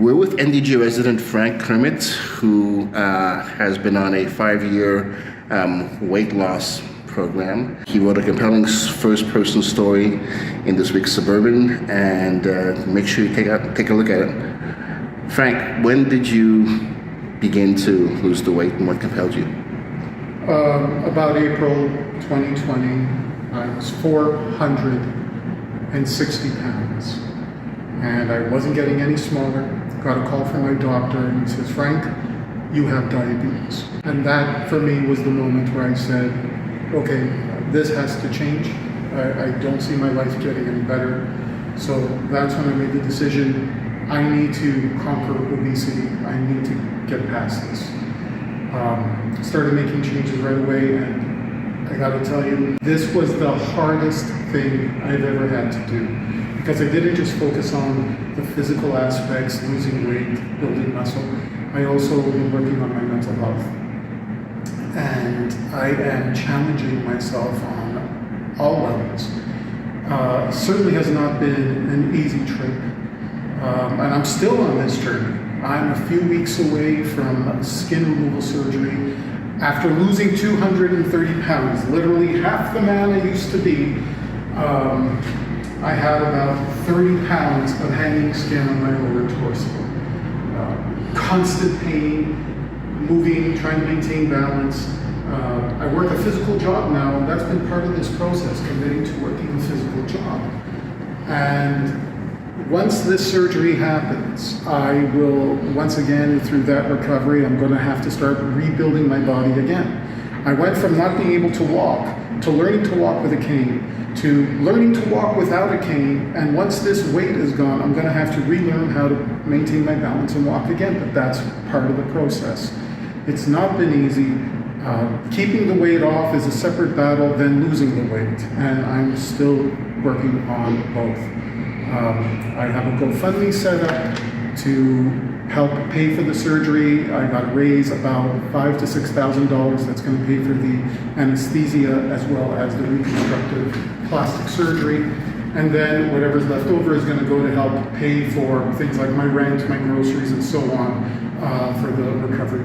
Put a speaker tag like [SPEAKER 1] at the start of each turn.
[SPEAKER 1] We're with NDG resident Frank Kermit, who has been on a 5-year weight loss program. He wrote a compelling first-person story in this week's Suburban, and make sure you take a look at it. Frank, when did you begin to lose the weight, and what compelled you?
[SPEAKER 2] About April 2020, I was 460 pounds, and I wasn't getting any smaller. Got a call from my doctor, and he says, "Frank, you have diabetes." And that, for me, was the moment where I said, okay, this has to change. I don't see my life getting any better. So that's when I made the decision, I need to conquer obesity. I need to get past this. Started making changes right away, and I gotta tell you, this was the hardest thing I've ever had to do, because I didn't just focus on the physical aspects, losing weight, building muscle. I also been working on my mental health. And I am challenging myself on all levels. Certainly has not been an easy trip. And I'm still on this journey. I'm a few weeks away from skin removal surgery. After losing 230 pounds, literally half the man I used to be, I had about 30 pounds of hanging skin on my lower torso. Constant pain, moving, trying to maintain balance. I work a physical job now, and that's been part of this process, committing to working a physical job. And once this surgery happens, I will, once again, through that recovery, I'm going to have to start rebuilding my body again. I went from not being able to walk, to learning to walk with a cane, to learning to walk without a cane, and once this weight is gone, I'm going to have to relearn how to maintain my balance and walk again, but that's part of the process. It's not been easy. Keeping the weight off is a separate battle than losing the weight, and I'm still working on both. I have a GoFundMe set up to help pay for the surgery. I got to raise about $5,000 to $6,000. That's going to pay for the anesthesia as well as the reconstructive plastic surgery. And then whatever's left over is going to go to help pay for things like my rent, my groceries, and so on for the recovery